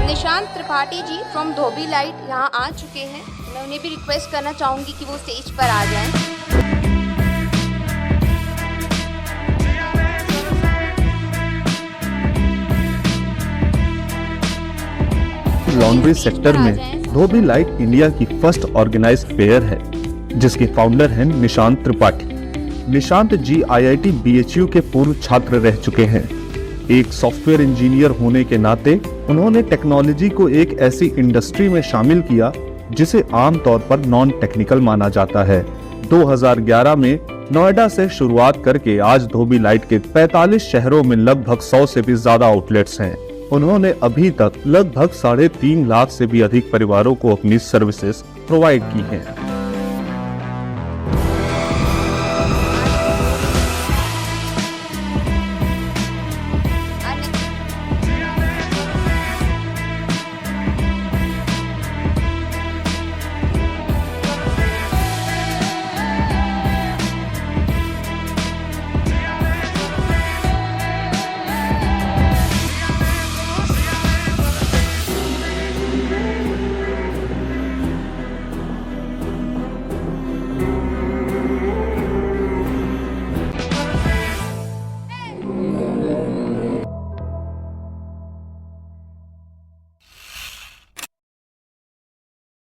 Nishant Tripathi ji from DhobiLite यहाँ आ चुके हैं। मैं उन्हें भी रिक्वेस्ट करना चाहूँगी कि वो स्टेज पर आ जाएं। लॉन्ड्री सेक्टर में DhobiLite इंडिया की फर्स्ट ऑर्गेनाइज्ड फेयर है, जिसके फाउंडर हैं निशांत त्रिपाठी। निशांत जी IIT BHU के पूर्व छात्र रह चुके हैं। एक सॉफ्टवेयर इंजीनियर होने के नाते उन्होंने टेक्नोलॉजी को एक ऐसी इंडस्ट्री में शामिल किया जिसे आमतौर पर नॉन टेक्निकल माना जाता है। 2011 में नोएडा से शुरुआत करके आज DhobiLite के 45 शहरों में लगभग 100 से भी ज्यादा आउटलेट्स हैं। उन्होंने अभी तक लगभग 3.5 लाख से भी अधिक परिवारों को अपनी सर्विसेज प्रोवाइड की हैं।